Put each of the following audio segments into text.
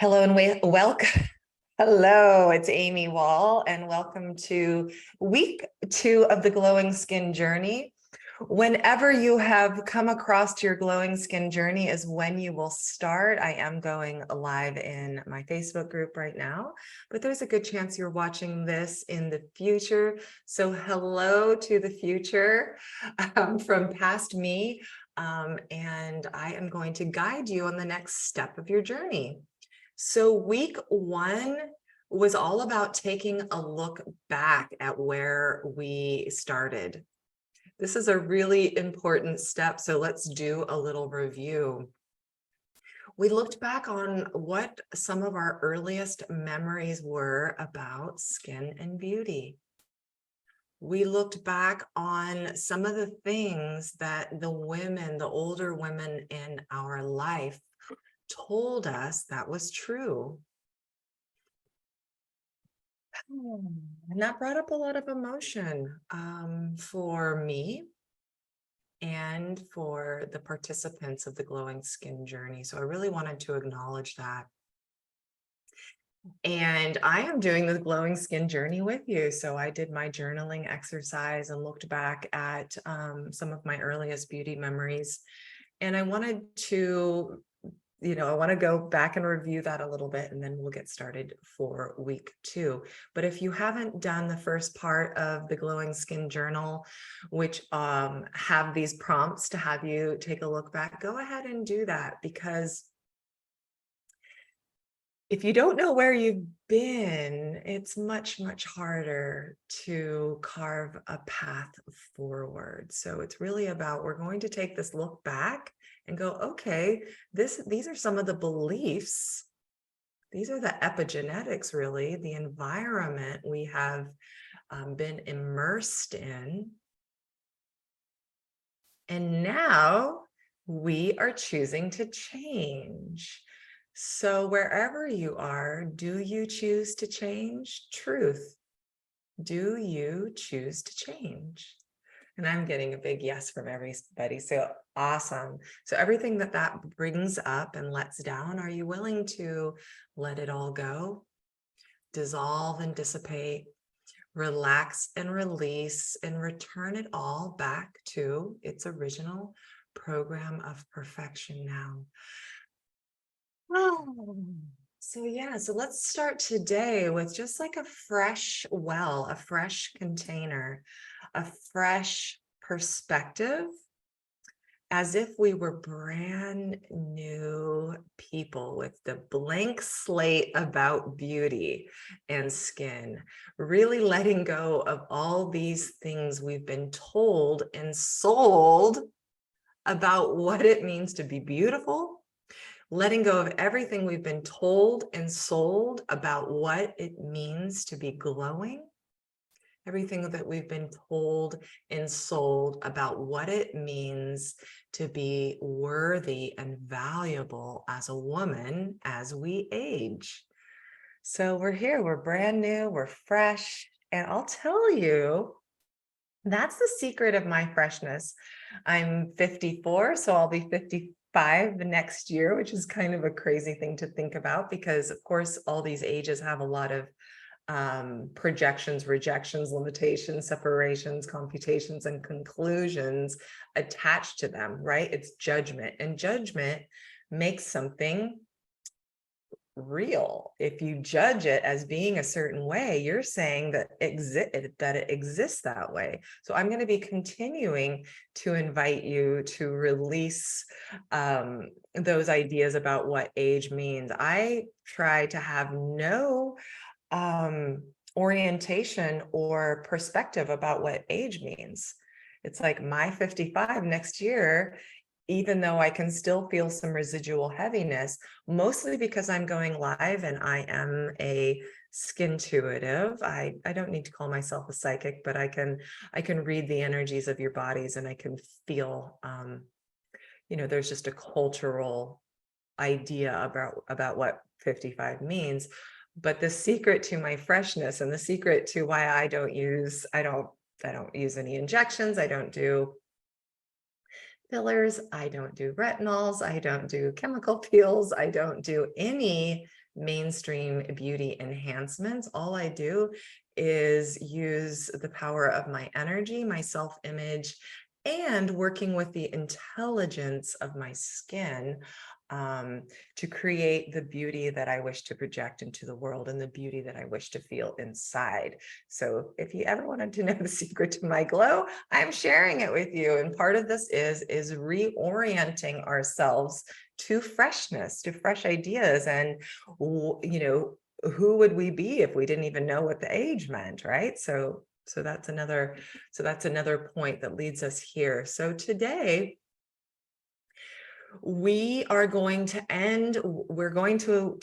Hello and welcome. Hello, it's Amy Wall, and welcome to week 2 of the Glowing Skin Journey. Whenever you have come across your glowing skin journey is when you will start. I am going live in my Facebook group right now, but there's a good chance you're watching this in the future. So hello to the future from past me, and I am going to guide you on the next step of your journey. So week 1 was all about taking a look back at where we started. This is a really important step, so let's do a little review. We looked back on what some of our earliest memories were about skin and beauty. We looked back on some of the things that the older women in our life told us that was true. And that brought up a lot of emotion for me and for the participants of the Glowing Skin Journey. So I really wanted to acknowledge that. And I am doing the Glowing Skin Journey with you. So I did my journaling exercise and looked back at some of my earliest beauty memories. And I wanted to I want to go back and review that a little bit, and then we'll get started for week 2. But if you haven't done the first part of the Glowing Skin Journal, which have these prompts to have you take a look back, go ahead and do that, because if you don't know where you've been, it's much, much harder to carve a path forward. So it's really about, we're going to take this look back and go, okay, these are some of the beliefs. These are the epigenetics, really, the environment we have been immersed in. And now we are choosing to change. So wherever you are, do you choose to change? Truth. Do you choose to change? And I'm getting a big yes from everybody. So awesome. So everything that brings up and lets down, are you willing to let it all go? Dissolve and dissipate, relax and release, and return it all back to its original program of perfection now. So let's start today with just like a fresh well, a fresh container, a fresh perspective, as if we were brand new people with the blank slate about beauty and skin, really letting go of all these things we've been told and sold about what it means to be beautiful. Letting go of everything we've been told and sold about what it means to be glowing. Everything that we've been told and sold about what it means to be worthy and valuable as a woman as we age. So we're here, we're brand new, we're fresh. And I'll tell you, that's the secret of my freshness. I'm 54, so I'll be 55 the next year, which is kind of a crazy thing to think about, because of course all these ages have a lot of projections, rejections, limitations, separations, computations, and conclusions attached to them, right? It's judgment, and judgment makes something real. If you judge it as being a certain way, you're saying that it exists that way. So I'm going to be continuing to invite you to release those ideas about what age means. I try to have no orientation or perspective about what age means. It's like my 55 next year, even though I can still feel some residual heaviness, mostly because I'm going live and I am a skintuitive. I don't need to call myself a psychic, but I can read the energies of your bodies, and I can feel, there's just a cultural idea about what 55 means. But the secret to my freshness, and the secret to why I don't use any injections, I don't do fillers, I don't do retinols, I don't do chemical peels, I don't do any mainstream beauty enhancements. All I do is use the power of my energy, my self-image, and working with the intelligence of my skin to create the beauty that I wish to project into the world and the beauty that I wish to feel inside. So if you ever wanted to know the secret to my glow, I'm sharing it with you. And part of this is reorienting ourselves to freshness, to fresh ideas. And, who would we be if we didn't even know what the age meant, right? So that's another point that leads us here. So today we're going to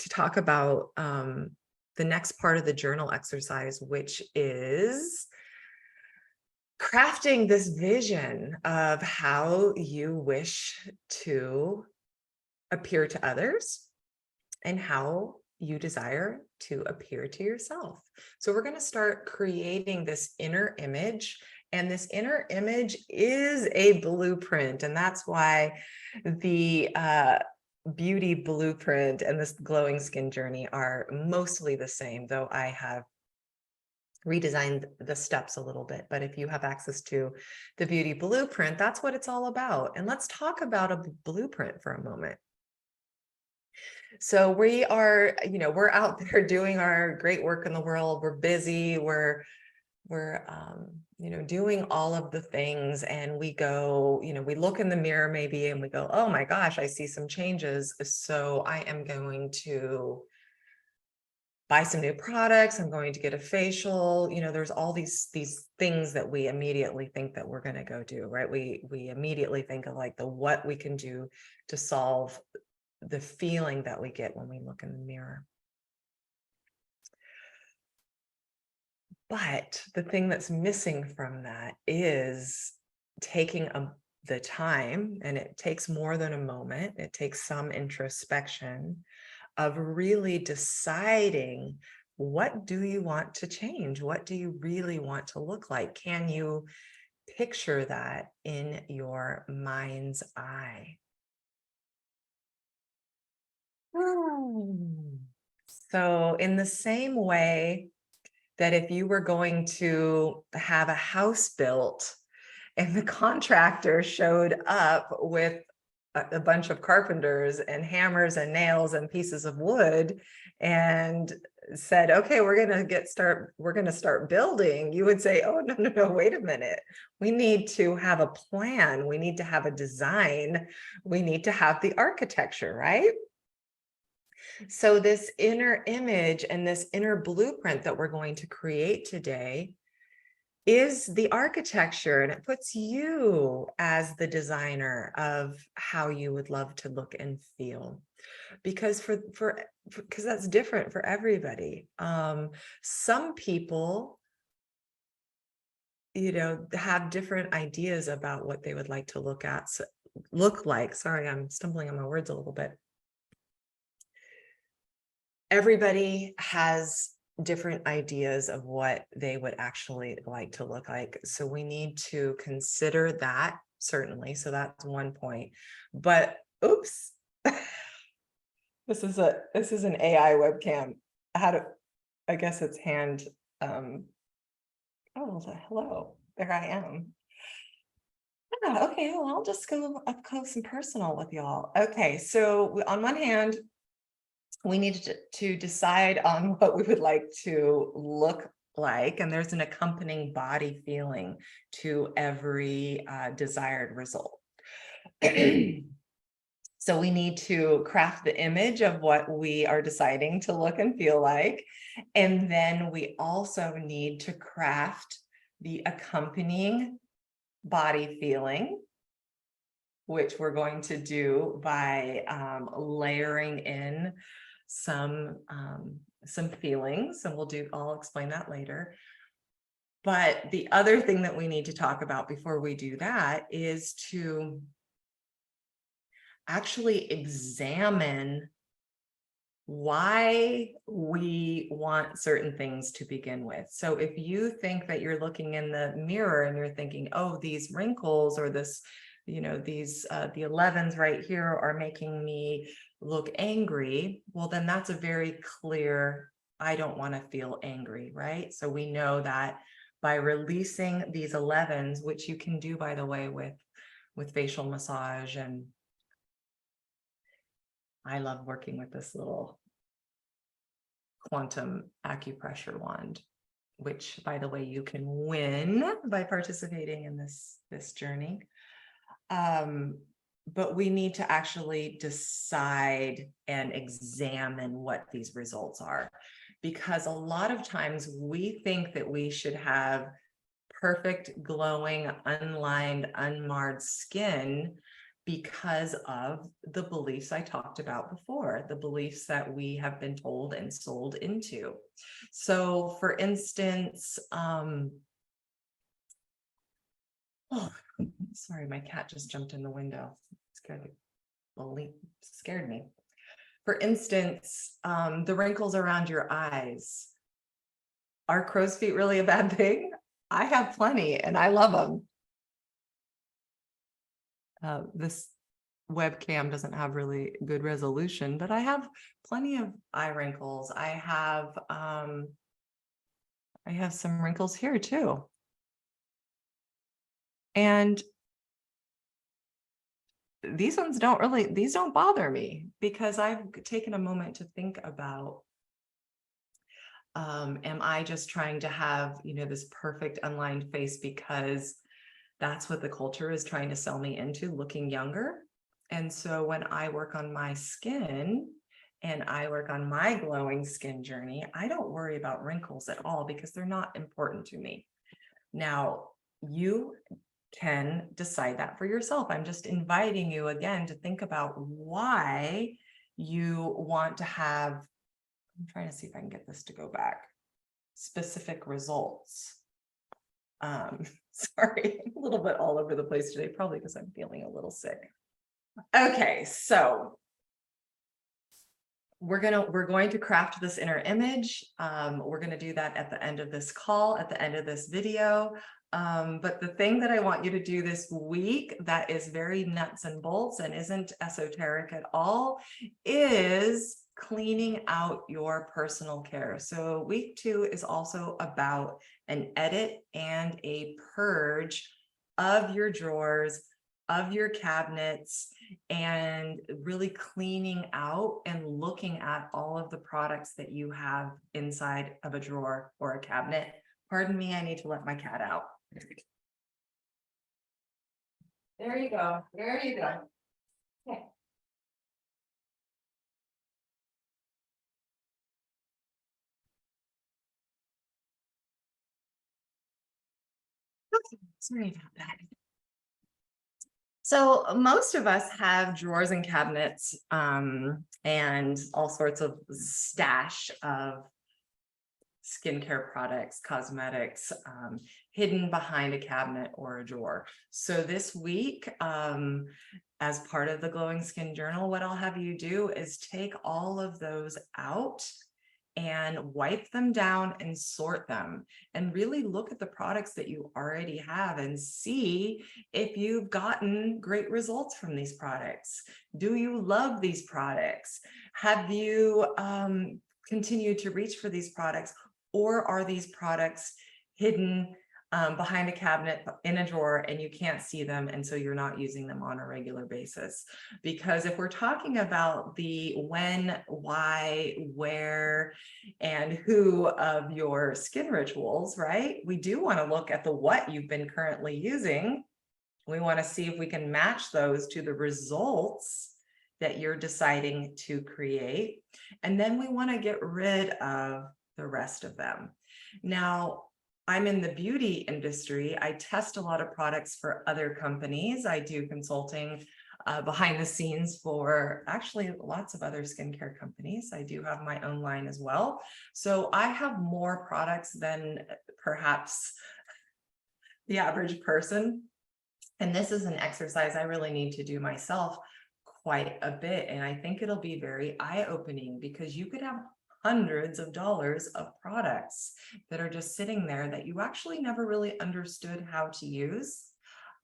talk about the next part of the journal exercise, which is crafting this vision of how you wish to appear to others and how you desire to appear to yourself. So we're going to start creating this inner image, and this inner image is a blueprint. And that's why the beauty blueprint and this glowing skin journey are mostly the same, though I have redesigned the steps a little bit. But if you have access to the beauty blueprint, that's what it's all about. And let's talk about a blueprint for a moment. So we are, we're out there doing our great work in the world. We're busy. We're doing all of the things, and we go, we look in the mirror maybe and we go, oh my gosh, I see some changes. So I am going to buy some new products. I'm going to get a facial. There's all these things that we immediately think that we're going to go do, right? We immediately think of like what we can do to solve the feeling that we get when we look in the mirror. But the thing that's missing from that is taking the time, and it takes more than a moment. It takes some introspection of really deciding, what do you want to change? What do you really want to look like? Can you picture that in your mind's eye? So in the same way that if you were going to have a house built and the contractor showed up with a bunch of carpenters and hammers and nails and pieces of wood and said, okay, we're going to start building, you would say, oh, no, wait a minute. We need to have a plan. We need to have a design. We need to have the architecture, right? So this inner image and this inner blueprint that we're going to create today is the architecture, and it puts you as the designer of how you would love to look and feel, because because that's different for everybody. Some people, have different ideas about what they would like to look like. Sorry, I'm stumbling on my words a little bit. Everybody has different ideas of what they would actually like to look like. So we need to consider that, certainly. So that's one point. But oops, this is an AI webcam. I guess it's hand. Oh, hello. There I am. Okay, well, I'll just go up close and personal with y'all. Okay, so on one hand, we needed to decide on what we would like to look like, and there's an accompanying body feeling to every desired result. So we need to craft the image of what we are deciding to look and feel like, and then we also need to craft the accompanying body feeling, which we're going to do by layering in some feelings, and I'll explain that later. But the other thing that we need to talk about before we do that is to actually examine why we want certain things to begin with. So if you think that you're looking in the mirror and you're thinking, oh, these wrinkles or this these the 11s right here are making me look angry, well, then that's a very clear, I don't want to feel angry, right? So we know that by releasing these 11s, which you can do, by the way, with facial massage, and I love working with this little quantum acupressure wand, which, by the way, you can win by participating in this journey. But we need to actually decide and examine what these results are, because a lot of times we think that we should have perfect, glowing, unlined, unmarred skin because of the beliefs I talked about before, the beliefs that we have been told and sold into. So for instance, oh, sorry, my cat just jumped in the window. Scared me. For instance, the wrinkles around your eyes. Are crow's feet really a bad thing? I have plenty and I love them. This webcam doesn't have really good resolution, but I have plenty of eye wrinkles. I have some wrinkles here too. And these don't bother me, because I've taken a moment to think about, am I just trying to have, this perfect unlined face because that's what the culture is trying to sell me into, looking younger? And so when I work on my skin and I work on my glowing skin journey, I don't worry about wrinkles at all, because they're not important to me. Now, you can decide that for yourself. I'm just inviting you again to think about why you want to have, I'm trying to see if I can get this to go back, specific results. Sorry, I'm a little bit all over the place today, probably because I'm feeling a little sick. Okay, so we're going to craft this inner image. We're going to do that at the end of this call, at the end of this video. But the thing that I want you to do this week that is very nuts and bolts and isn't esoteric at all is cleaning out your personal care. So week 2 is also about an edit and a purge of your drawers, of your cabinets, and really cleaning out and looking at all of the products that you have inside of a drawer or a cabinet. Pardon me, I need to let my cat out. There you go. There you go. Okay. Sorry about that. So most of us have drawers and cabinets, and all sorts of stash of skincare products, cosmetics, hidden behind a cabinet or a drawer. So this week, as part of the Glowing Skin Journal, what I'll have you do is take all of those out and wipe them down and sort them, and really look at the products that you already have and see if you've gotten great results from these products. Do you love these products? Have you continued to reach for these products, or are these products hidden behind a cabinet in a drawer and you can't see them, and so you're not using them on a regular basis? Because if we're talking about the when, why, where, and who of your skin rituals, right, we do want to look at the what you've been currently using. We want to see if we can match those to the results that you're deciding to create, and then we want to get rid of the rest of them. Now, I'm in the beauty industry. I test a lot of products for other companies. I do consulting behind the scenes for actually lots of other skincare companies. I do have my own line as well. So I have more products than perhaps the average person. And this is an exercise I really need to do myself quite a bit. And I think it'll be very eye-opening, because you could have hundreds of dollars of products that are just sitting there that you actually never really understood how to use.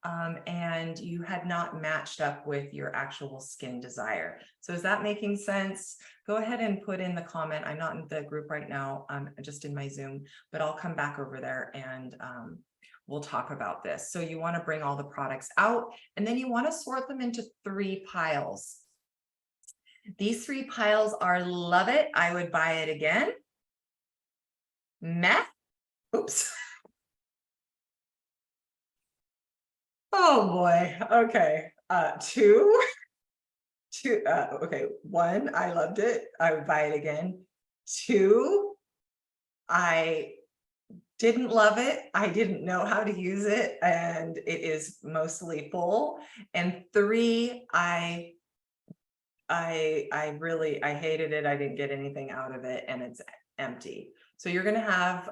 and you had not matched up with your actual skin desire. So is that making sense? Go ahead and put in the comment. I'm not in the group right now. I'm just in my Zoom, but I'll come back over there and we'll talk about this. So you want to bring all the products out, and then you want to sort them into 3 piles. These 3 piles are love it, I would buy it again, meh, oops. Oh boy, okay. 2, okay, 1, I loved it, I would buy it again. 2, I didn't love it, I didn't know how to use it, and it is mostly full. And 3, I hated it, I didn't get anything out of it, and it's empty. So you're gonna have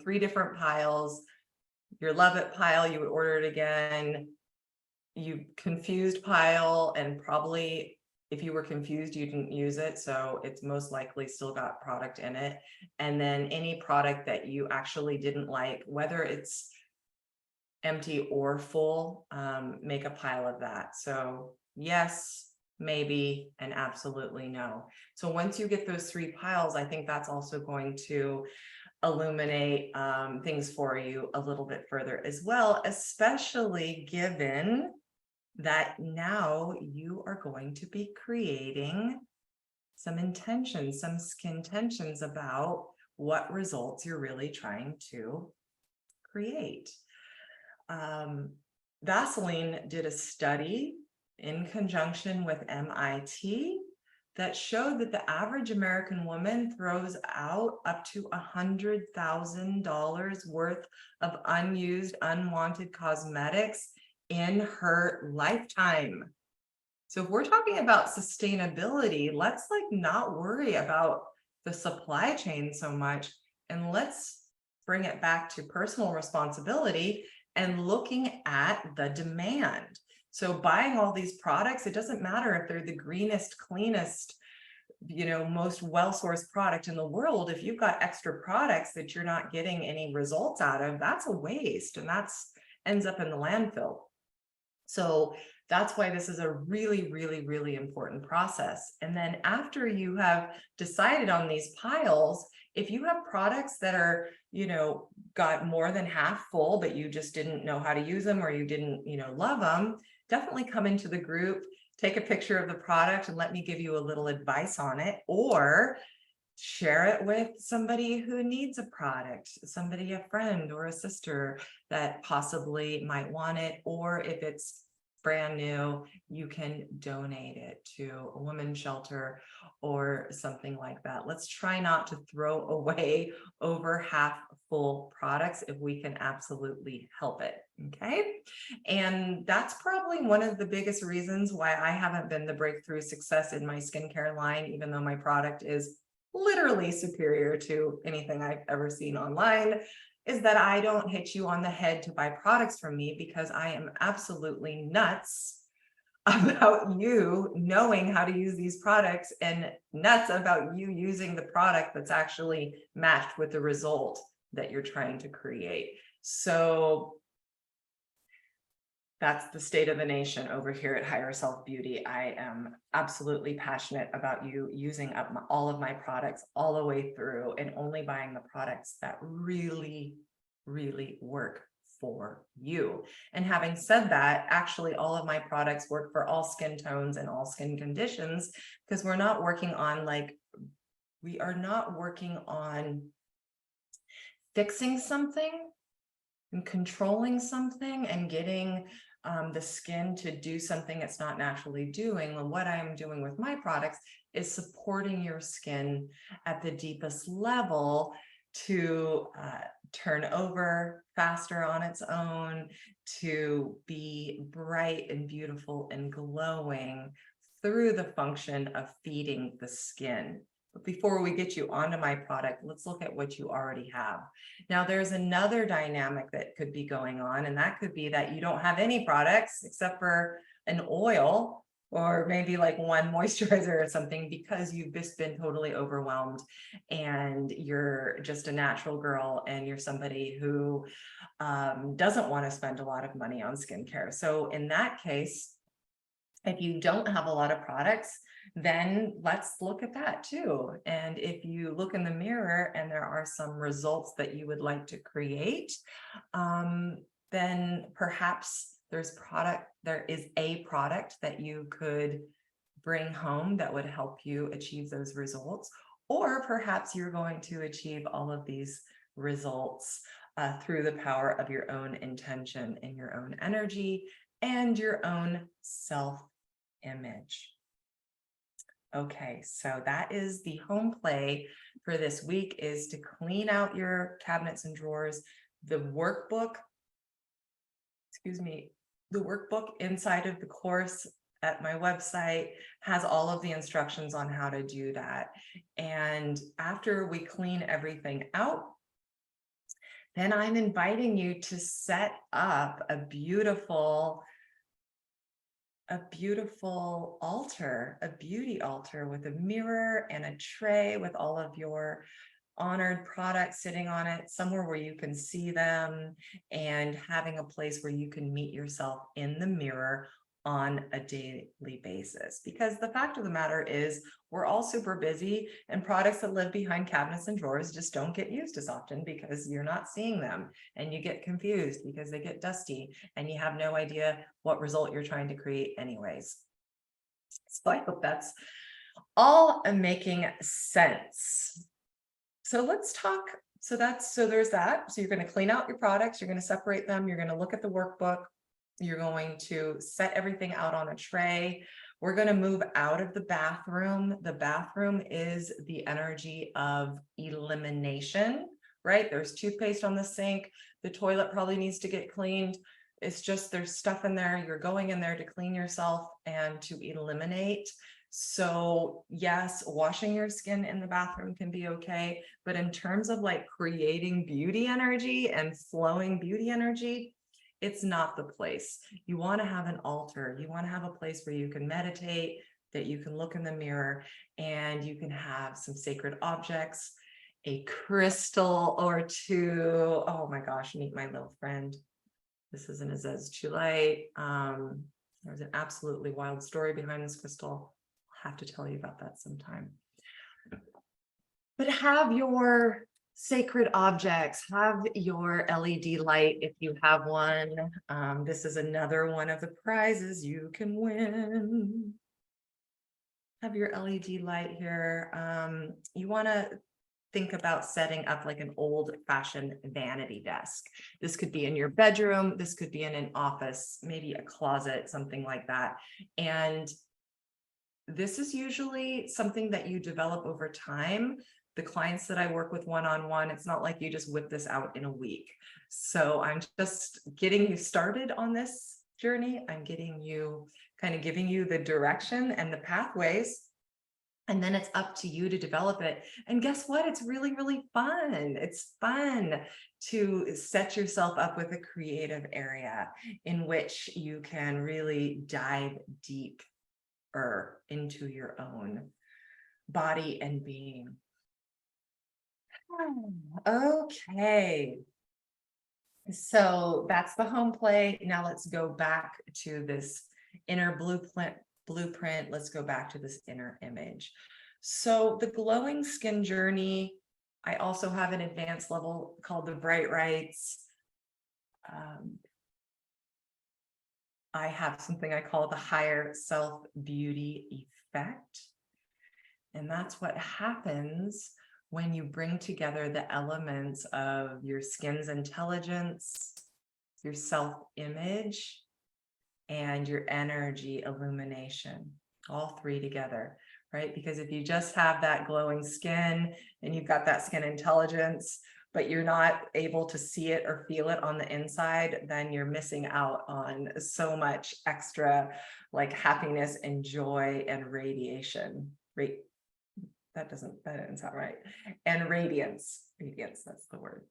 3 different piles. Your love it pile, you would order it again. You confused pile, and probably if you were confused, you didn't use it, so it's most likely still got product in it. And then any product that you actually didn't like, whether it's empty or full, make a pile of that. So yes, maybe, and absolutely no. So once you get those 3 piles, I think that's also going to illuminate things for you a little bit further as well, especially given that now you are going to be creating some intentions, some skin tensions about what results you're really trying to create. Vaseline did a study in conjunction with MIT that showed that the average American woman throws out up to $100,000 worth of unused, unwanted cosmetics in her lifetime. So if we're talking about sustainability, let's not worry about the supply chain so much, and let's bring it back to personal responsibility and looking at the demand. So buying all these products, it doesn't matter if they're the greenest, cleanest, most well-sourced product in the world. If you've got extra products that you're not getting any results out of, that's a waste, and that's ends up in the landfill. So that's why this is a really, really, really important process. And then after you have decided on these piles, if you have products that are, got more than half full, but you just didn't know how to use them, or you didn't, love them, definitely come into the group, take a picture of the product, and let me give you a little advice on it, or share it with somebody who needs a product, somebody, a friend or a sister that possibly might want it. Or if it's brand new, you can donate it to a women's shelter or something like that. Let's try not to throw away over half full products if we can absolutely help it. Okay. And that's probably one of the biggest reasons why I haven't been the breakthrough success in my skincare line, even though my product is literally superior to anything I've ever seen online, is that I don't hit you on the head to buy products from me, because I am absolutely nuts about you knowing how to use these products, and nuts about you using the product that's actually matched with the result that you're trying to create. So that's the state of the nation over here at Higher Self Beauty. I am absolutely passionate about you using up all of my products all the way through, and only buying the products that really, really work for you. And having said that, actually all of my products work for all skin tones and all skin conditions, because we're not working on we are not working on fixing something and controlling something and getting the skin to do something it's not naturally doing. And what I'm doing with my products is supporting your skin at the deepest level to turn over faster on its own, to be bright and beautiful and glowing through the function of feeding the skin. But before we get you onto my product, let's look at what you already have. Now, there's another dynamic that could be going on, and that could be that you don't have any products except for an oil or maybe like one moisturizer or something, because you've just been totally overwhelmed and you're just a natural girl and you're somebody who doesn't want to spend a lot of money on skincare. So in that case, if you don't have a lot of products, then let's look at that too. And if you look in the mirror and there are some results that you would like to create, then perhaps there is a product that you could bring home that would help you achieve those results. Or perhaps you're going to achieve all of these results through the power of your own intention and your own energy and your own self-image. Okay, so that is the home play for this week, is to clean out your cabinets and drawers. The workbook, the workbook inside of the course at my website has all of the instructions on how to do that. And after we clean everything out, then I'm inviting you to set up a beautiful altar, a beauty altar with a mirror and a tray with all of your honored products sitting on it, somewhere where you can see them, and having a place where you can meet yourself in the mirror on a daily basis. Because the fact of the matter is, we're all super busy, and products that live behind cabinets and drawers just don't get used as often because you're not seeing them, and you get confused because they get dusty and you have no idea what result you're trying to create anyways. So I hope that's all making sense. So let's talk. So there's that. So you're going to clean out your products, you're going to separate them, you're going to look at the workbook, you're going to set everything out on a tray. We're going to move out of the bathroom. The bathroom is the energy of elimination, right? There's toothpaste on the sink. The toilet probably needs to get cleaned. It's just, there's stuff in there. You're going in there to clean yourself and to eliminate. So yes, washing your skin in the bathroom can be okay, but in terms of like creating beauty energy and flowing beauty energy, it's not the place. You want to have an altar. You want to have a place where you can meditate, that you can look in the mirror, and you can have some sacred objects, a crystal or two. Oh my gosh, meet my little friend. This is an Azez Chulite. There's an absolutely wild story behind this crystal. I'll have to tell you about that sometime. But have your sacred objects, have your LED light if you have one. This is another one of the prizes you can win. Have your LED light here. You want to think about setting up like an old-fashioned vanity desk. This could be in your bedroom, this could be in an office, maybe a closet, something like that. And this is usually something that you develop over time. The clients that I work with one-on-one, it's not like you just whip this out in a week. So I'm just getting you started on this journey. I'm giving you the direction and the pathways. And then it's up to you to develop it. And guess what? It's really, really fun. It's fun to set yourself up with a creative area in which you can really dive deeper into your own body and being. Okay. So that's the home play. Now let's go back to this inner blueprint. Let's go back to this inner image. So the glowing skin journey, I also have an advanced level called the Bright Rights. I have something I call the higher self beauty effect. And that's what happens when you bring together the elements of your skin's intelligence, your self-image, and your energy illumination, all three together, right? Because if you just have that glowing skin and you've got that skin intelligence, but you're not able to see it or feel it on the inside, then you're missing out on so much extra like happiness and joy and radiation. That didn't sound right. And radiance, that's the word.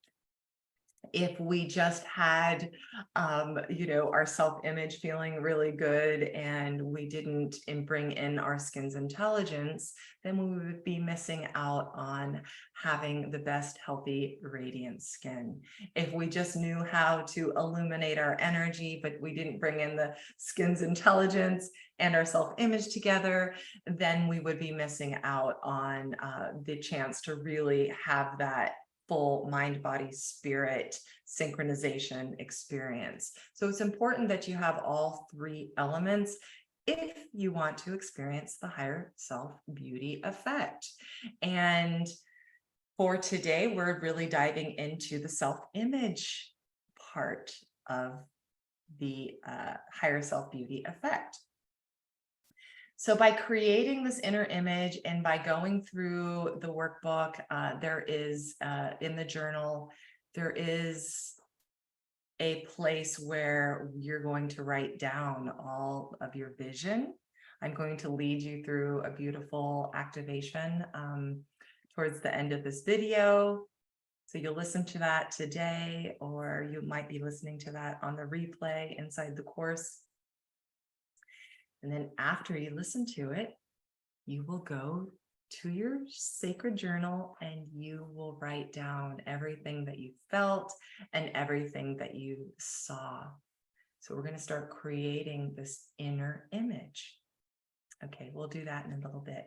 If we just had, our self-image feeling really good and we didn't bring in our skin's intelligence, then we would be missing out on having the best healthy radiant skin. If we just knew how to illuminate our energy, but we didn't bring in the skin's intelligence and our self-image together, then we would be missing out on the chance to really have that full mind, body, spirit synchronization experience. So it's important that you have all three elements if you want to experience the higher self beauty effect. And for today, we're really diving into the self-image part of the higher self beauty effect. So by creating this inner image and by going through the workbook, there is in the journal, there is a place where you're going to write down all of your vision. I'm going to lead you through a beautiful activation towards the end of this video. So you'll listen to that today, or you might be listening to that on the replay inside the course. And then after you listen to it, you will go to your sacred journal and you will write down everything that you felt and everything that you saw. So we're going to start creating this inner image. Okay, we'll do that in a little bit.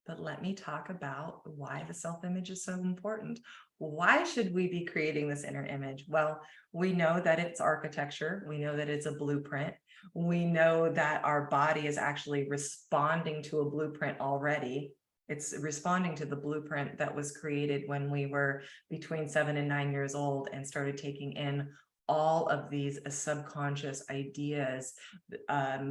But let me talk about why the self-image is so important. Why should we be creating this inner image? Well, we know that it's architecture. We know that it's a blueprint. We know that our body is actually responding to a blueprint already. It's responding to the blueprint that was created when we were between 7 and 9 years old and started taking in all of these subconscious ideas,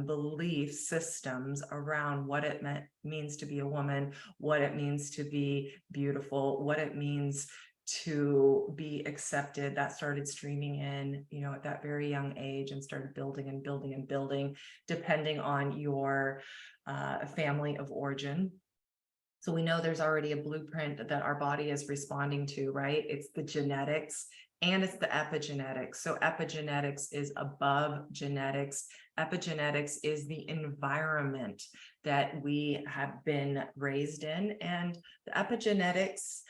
belief systems around what it means to be a woman, what it means to be beautiful, what it means to be accepted. That started streaming in, at that very young age and started building and building and building, depending on your family of origin. So we know there's already a blueprint that our body is responding to, right? It's the genetics and it's the epigenetics. So epigenetics is above genetics. Epigenetics is the environment that we have been raised in. And the epigenetics,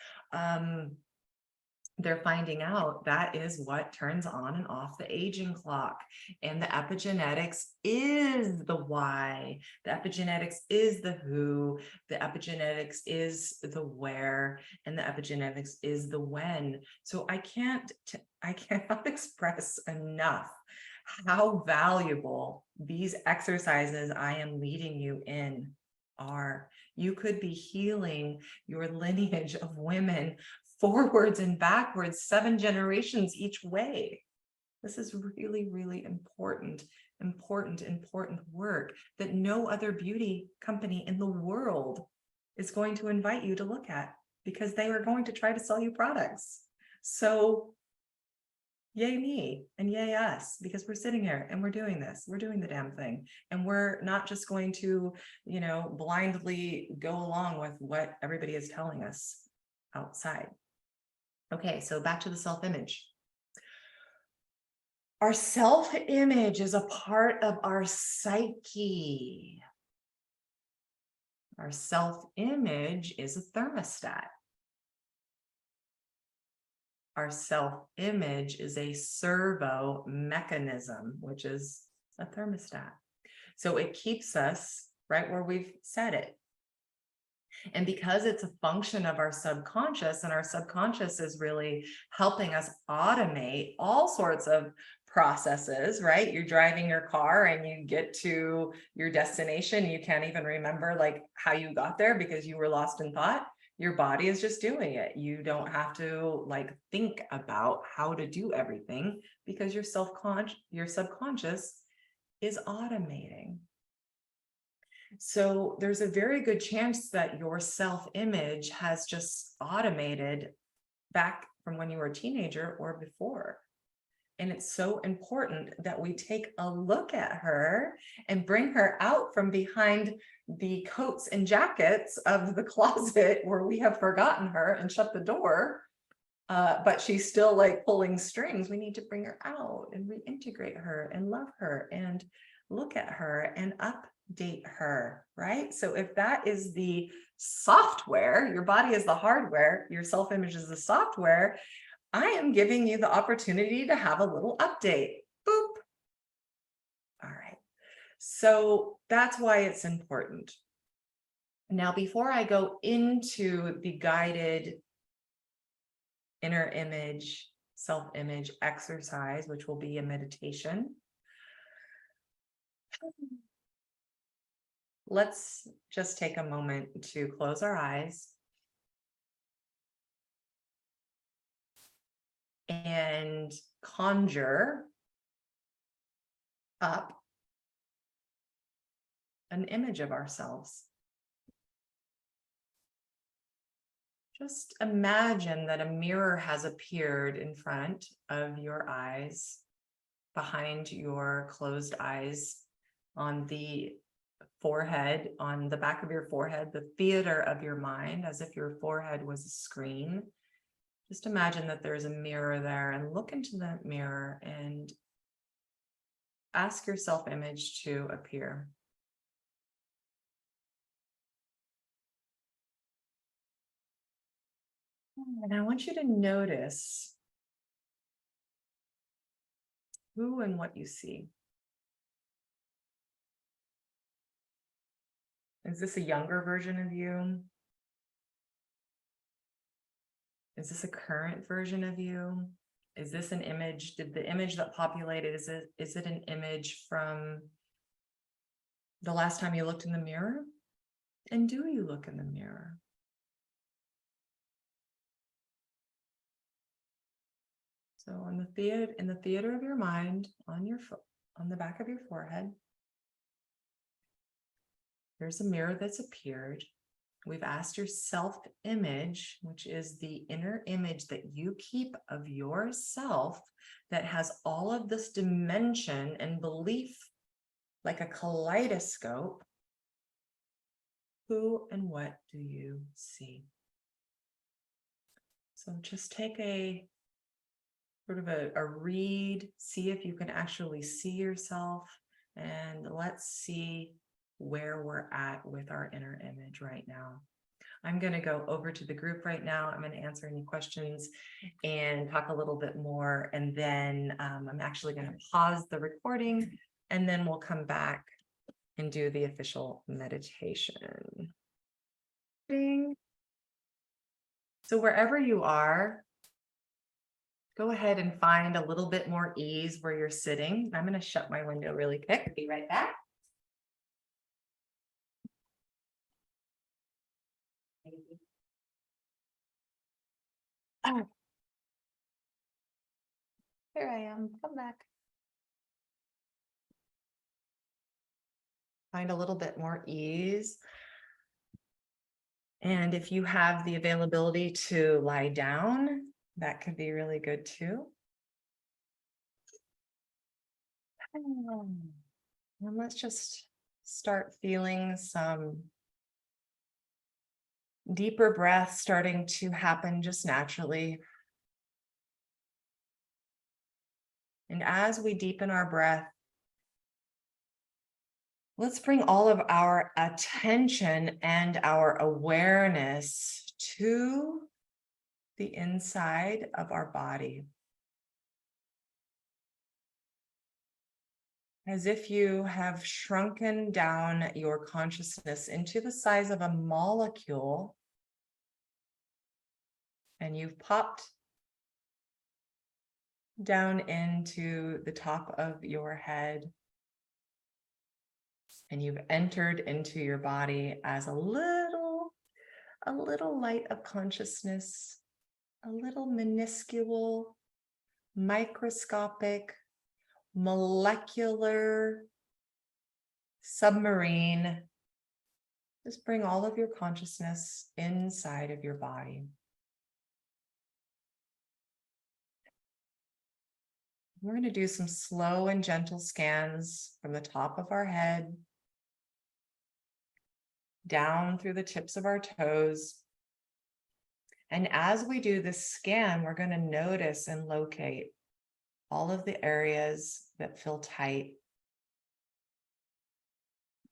they're finding out that is what turns on and off the aging clock. And the epigenetics is the why. The epigenetics is the who. The epigenetics is the where. And the epigenetics is the when. So I cannot express enough how valuable these exercises I am leading you in are. You could be healing your lineage of women forwards and backwards, 7 generations each way. This is really, really important work that no other beauty company in the world is going to invite you to look at, because they are going to try to sell you products. So yay me and yay us, because we're sitting here and we're doing this. We're doing the damn thing. And we're not just going to, blindly go along with what everybody is telling us outside. Okay, so back to the self-image. Our self-image is a part of our psyche. Our self-image is a thermostat. Our self-image is a servo mechanism, which is a thermostat. So it keeps us right where we've set it. And because it's a function of our subconscious, and our subconscious is really helping us automate all sorts of processes, right? You're driving your car and you get to your destination. You can't even remember how you got there because you were lost in thought. Your body is just doing it. You don't have to think about how to do everything because your subconscious is automating. So there's a very good chance that your self-image has just automated back from when you were a teenager or before. And it's so important that we take a look at her and bring her out from behind the coats and jackets of the closet where we have forgotten her and shut the door, but she's still like pulling strings. We need to bring her out and reintegrate her and love her and look at her and update her, right? So if that is the software, your body is the hardware, your self-image is the software, I am giving you the opportunity to have a little update. Boop. All right. So that's why it's important. Now, before I go into the guided inner image, self-image exercise, which will be a meditation, let's just take a moment to close our eyes and conjure up an image of ourselves. Just imagine that a mirror has appeared in front of your eyes, behind your closed eyes, on the forehead, on the back of your forehead, the theater of your mind, as if your forehead was a screen. Just imagine that there's a mirror there, and look into that mirror and ask your self-image to appear. And I want you to notice who and what you see. Is this a younger version of you? Is this a current version of you? Is this an image? Did the image that populated, is it an image from the last time you looked in the mirror? And do you look in the mirror? So in the theater of your mind, on the back of your forehead, there's a mirror that's appeared. We've asked your self-image, which is the inner image that you keep of yourself that has all of this dimension and belief, like a kaleidoscope. Who and what do you see? So just take a sort of a read, see if you can actually see yourself, and let's see where we're at with our inner image right now. I'm going to go over to the group right now. I'm going to answer any questions and talk a little bit more, and then I'm actually going to pause the recording, and then we'll come back and do the official meditation. So wherever you are, go ahead and find a little bit more ease where you're sitting. I'm going to shut my window really quick. Be right back. Oh, here I am. Come back. Find a little bit more ease. And if you have the availability to lie down, that could be really good too. And let's just start feeling some deeper breath starting to happen just naturally. And as we deepen our breath, let's bring all of our attention and our awareness to the inside of our body. As if you have shrunken down your consciousness into the size of a molecule, and you've popped down into the top of your head, and you've entered into your body as a little light of consciousness, a little minuscule, microscopic, molecular submarine. Just bring all of your consciousness inside of your body. We're going to do some slow and gentle scans from the top of our head down through the tips of our toes And as we do this scan, we're going to notice and locate all of the areas that feel tight,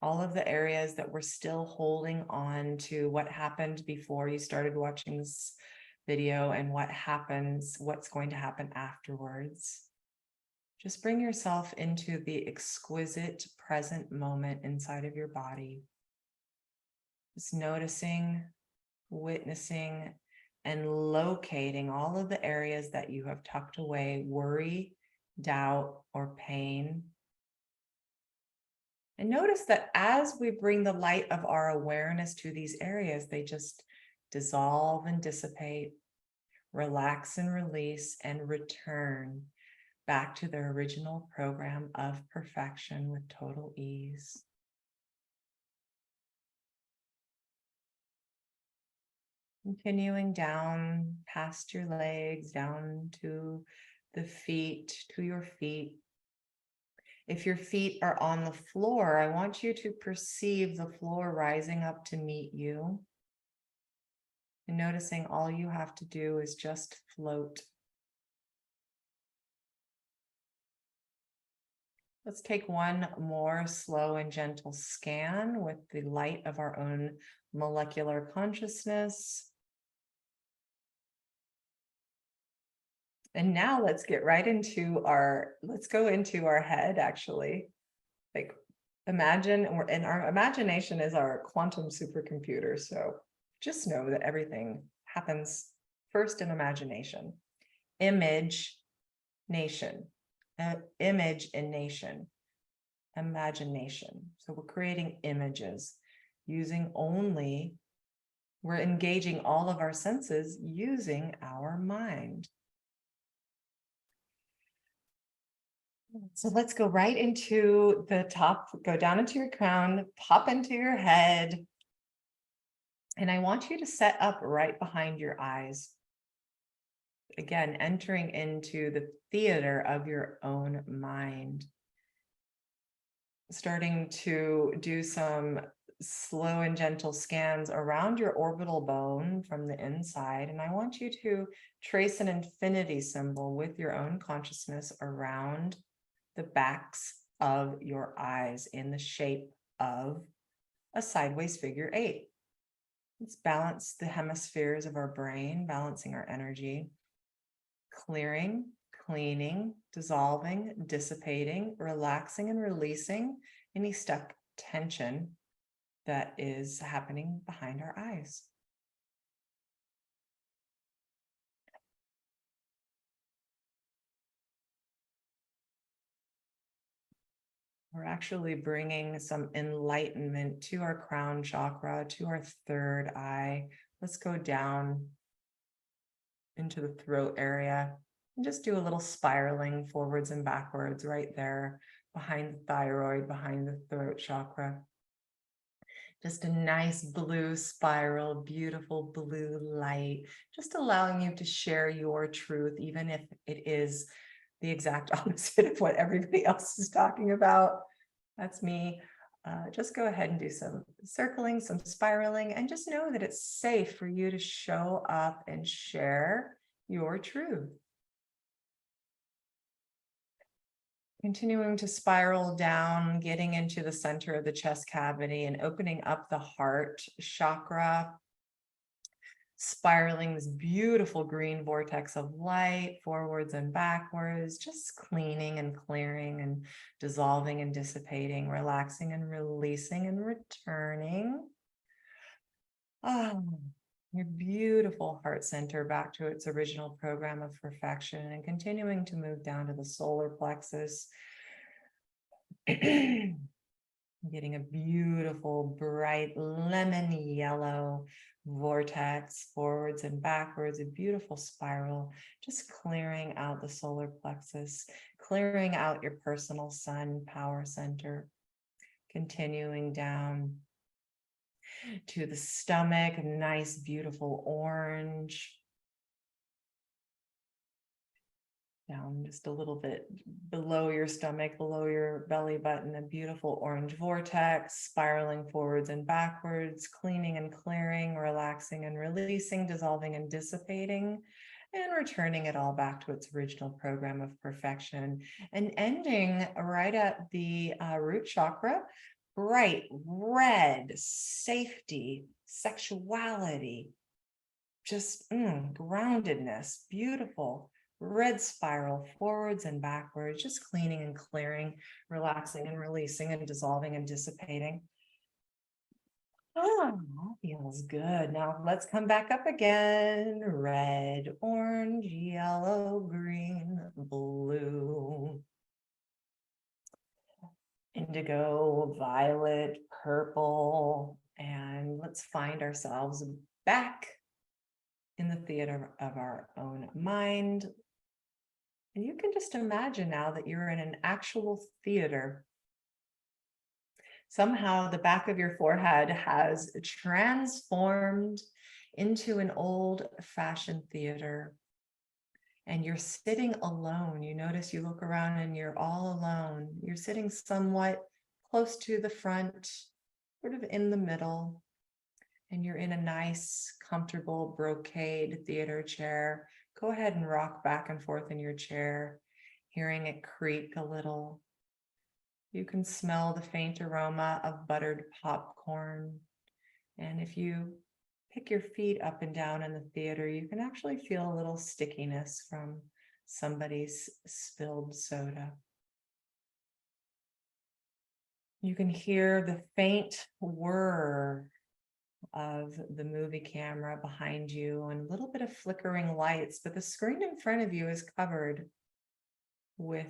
all of the areas that we're still holding on to what happened before you started watching this video and what's going to happen afterwards. Just bring yourself into the exquisite present moment inside of your body. Just noticing, witnessing, and locating all of the areas that you have tucked away, worry, doubt, or pain. And notice that as we bring the light of our awareness to these areas, they just dissolve and dissipate, relax and release, and return back to their original program of perfection with total ease. Continuing down past your legs, down to the feet, to your feet. If your feet are on the floor, I want you to perceive the floor rising up to meet you. And noticing all you have to do is just float. Let's take one more slow and gentle scan with the light of our own molecular consciousness. And now let's get right into let's go into our head actually. Like imagine, and our imagination is our quantum supercomputer. So just know that everything happens first in imagination. Image, nation, image in nation, imagination. So we're creating images we're engaging all of our senses using our mind. So let's go right into the top, go down into your crown, pop into your head. And I want you to set up right behind your eyes. Again, entering into the theater of your own mind. Starting to do some slow and gentle scans around your orbital bone from the inside. And I want you to trace an infinity symbol with your own consciousness around the backs of your eyes in the shape of a sideways figure 8. Let's balance the hemispheres of our brain, balancing our energy, clearing, cleaning, dissolving, dissipating, relaxing and releasing any stuck tension that is happening behind our eyes. We're actually bringing some enlightenment to our crown chakra, to our third eye. Let's go down into the throat area and just do a little spiraling forwards and backwards right there behind the thyroid, behind the throat chakra. Just a nice blue spiral, beautiful blue light, just allowing you to share your truth, even if it is the exact opposite of what everybody else is talking about. That's me. Just go ahead and do some circling, some spiraling, and just know that it's safe for you to show up and share your truth. Continuing to spiral down, getting into the center of the chest cavity and opening up the heart chakra, spiraling this beautiful green vortex of light forwards and backwards, just cleaning and clearing and dissolving and dissipating, relaxing and releasing and returning. Your beautiful heart center back to its original program of perfection, and continuing to move down to the solar plexus. Getting a beautiful, bright lemon yellow vortex forwards and backwards, a beautiful spiral, just clearing out the solar plexus, clearing out your personal sun power center, continuing down to the stomach, a nice, beautiful orange. Down just a little bit below your stomach, below your belly button, a beautiful orange vortex spiraling forwards and backwards, cleaning and clearing, relaxing and releasing, dissolving and dissipating, and returning it all back to its original program of perfection, and ending right at the root chakra, bright red, safety, sexuality, just groundedness, beautiful. Red spiral forwards and backwards, just cleaning and clearing, relaxing and releasing and dissolving and dissipating. Oh, that feels good. Now let's come back up again. Red, orange, yellow, green, blue, indigo, violet, purple. And let's find ourselves back in the theater of our own mind. And you can just imagine now that you're in an actual theater. Somehow the back of your forehead has transformed into an old-fashioned theater. And you're sitting alone. You notice you look around and you're all alone. You're sitting somewhat close to the front, sort of in the middle. And you're in a nice, comfortable brocade theater chair. Go ahead and rock back and forth in your chair, hearing it creak a little. You can smell the faint aroma of buttered popcorn. And if you pick your feet up and down in the theater, you can actually feel a little stickiness from somebody's spilled soda. You can hear the faint whir of the movie camera behind you and a little bit of flickering lights, but the screen in front of you is covered with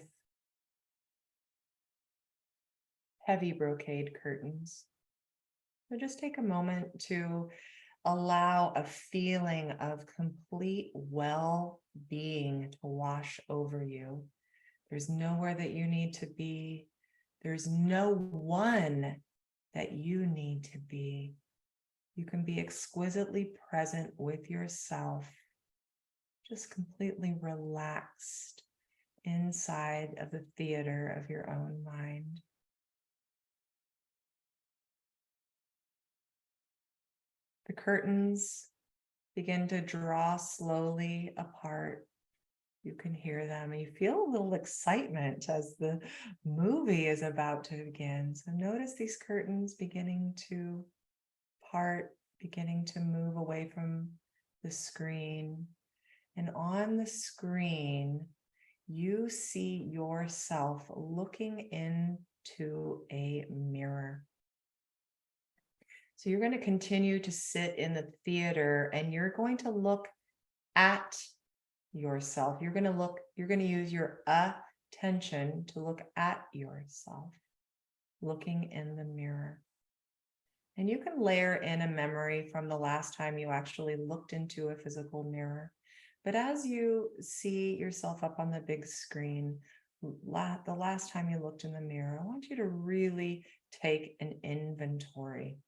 heavy brocade curtains. So just take a moment to allow a feeling of complete well-being to wash over you. There's nowhere that you need to be. There's no one that you need to be. You can be exquisitely present with yourself, just completely relaxed inside of the theater of your own mind. The curtains begin to draw slowly apart. You can hear them and you feel a little excitement as the movie is about to begin. So notice these curtains beginning to part, beginning to move away from the screen. And on the screen, you see yourself looking into a mirror. So you're going to continue to sit in the theater and you're going to look at yourself. You're going to use your attention to look at yourself, looking in the mirror. And you can layer in a memory from the last time you actually looked into a physical mirror. But as you see yourself up on the big screen, the last time you looked in the mirror, I want you to really take an inventory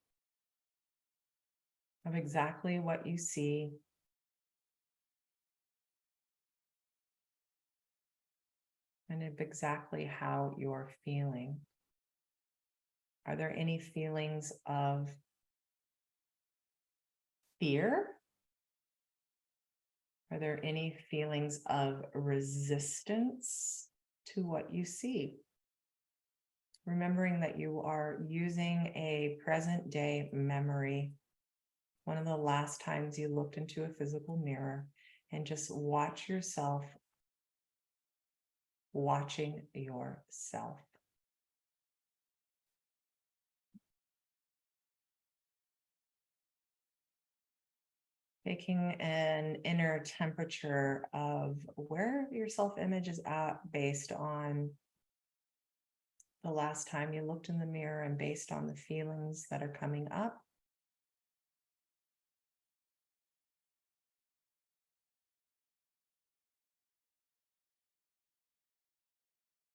of exactly what you see. And of exactly how you're feeling. Are there any feelings of fear? Are there any feelings of resistance to what you see? Remembering that you are using a present day memory, one of the last times you looked into a physical mirror, and just watch yourself watching yourself. Taking an inner temperature of where your self-image is at based on the last time you looked in the mirror and based on the feelings that are coming up.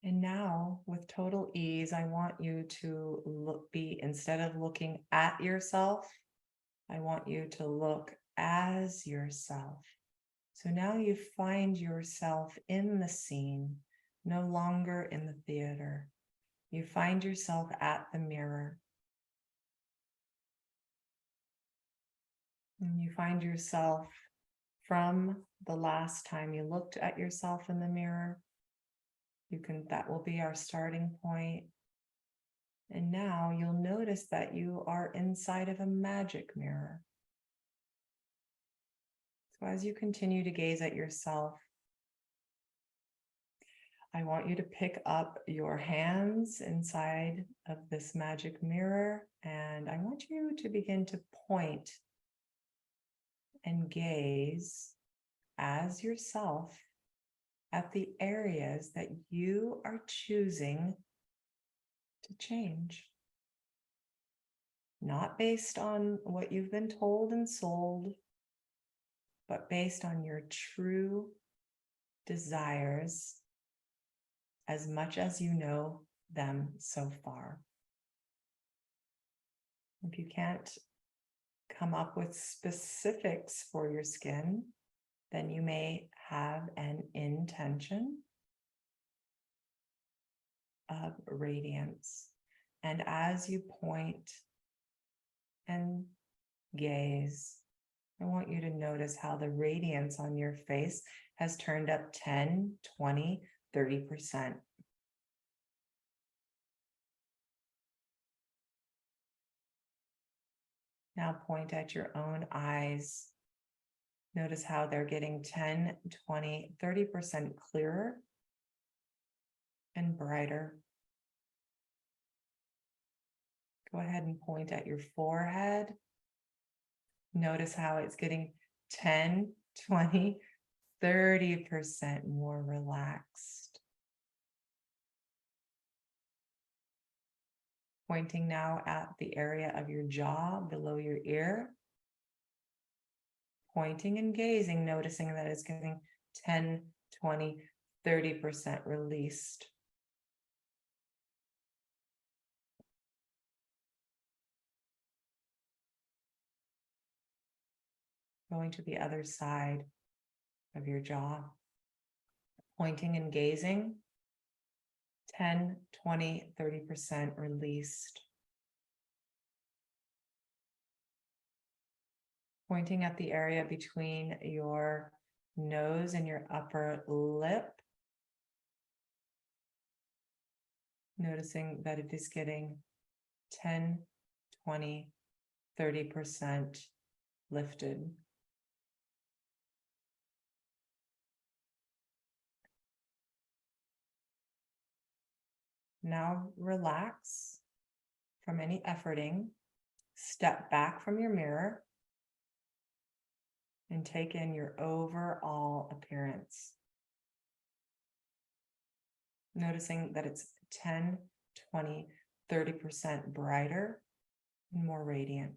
And now, with total ease, I want you to instead of looking at yourself, I want you to look as yourself. So now you find yourself in the scene, no longer in the theater. You find yourself at the mirror. And you find yourself from the last time you looked at yourself in the mirror. That will be our starting point. And now you'll notice that you are inside of a magic mirror. So as you continue to gaze at yourself, I want you to pick up your hands inside of this magic mirror, and I want you to begin to point and gaze as yourself at the areas that you are choosing to change. Not based on what you've been told and sold, but based on your true desires as much as you know them so far. If you can't come up with specifics for your skin, then you may have an intention of radiance. And as you point and gaze, I want you to notice how the radiance on your face has turned up 10, 20, 30%. Now point at your own eyes. Notice how they're getting 10, 20, 30% clearer and brighter. Go ahead and point at your forehead. Notice how it's getting 10, 20, 30% more relaxed. Pointing now at the area of your jaw below your ear. Pointing and gazing, noticing that it's getting 10, 20, 30% released. Going to the other side of your jaw. Pointing and gazing, 10, 20, 30% released. Pointing at the area between your nose and your upper lip. Noticing that it is getting 10, 20, 30% lifted. Now relax from any efforting. Step back from your mirror and take in your overall appearance. Noticing that it's 10, 20, 30% brighter and more radiant.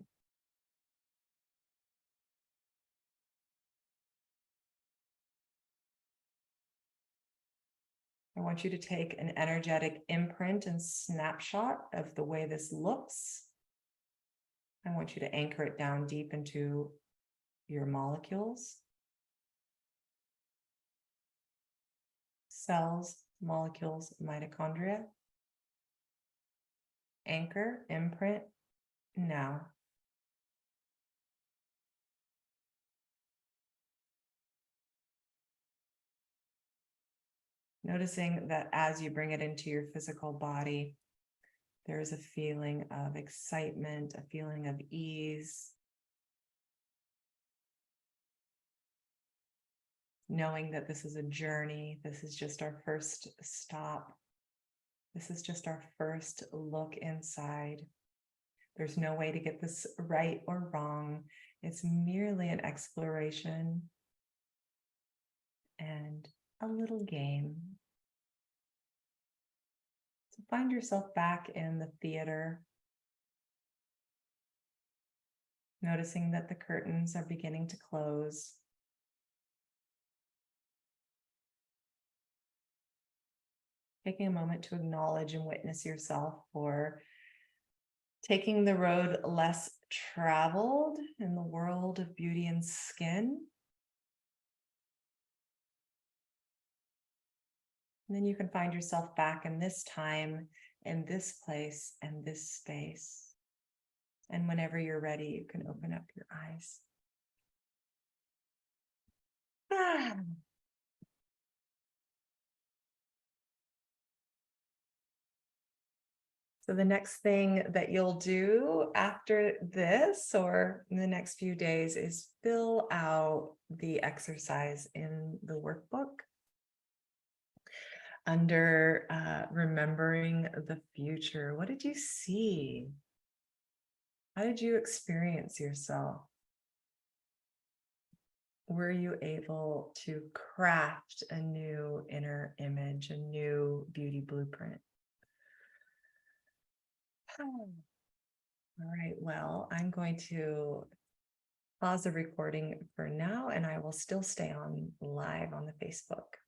I want you to take an energetic imprint and snapshot of the way this looks. I want you to anchor it down deep into your molecules, cells, molecules, mitochondria. Anchor, imprint, now. Noticing that as you bring it into your physical body, there is a feeling of excitement, a feeling of ease. Knowing that this is a journey, this is just our first stop. This is just our first look inside. There's no way to get this right or wrong. It's merely an exploration and a little game. So find yourself back in the theater, noticing that the curtains are beginning to close. Taking a moment to acknowledge and witness yourself for taking the road less traveled in the world of beauty and skin. And then you can find yourself back in this time, in this place, and this space. And whenever you're ready, you can open up your eyes. So the next thing that you'll do after this or in the next few days is fill out the exercise in the workbook under remembering the future. What did you see? How did you experience yourself? Were you able to craft a new inner image, a new beauty blueprint? All right, well, I'm going to pause the recording for now, and I will still stay on live on the Facebook.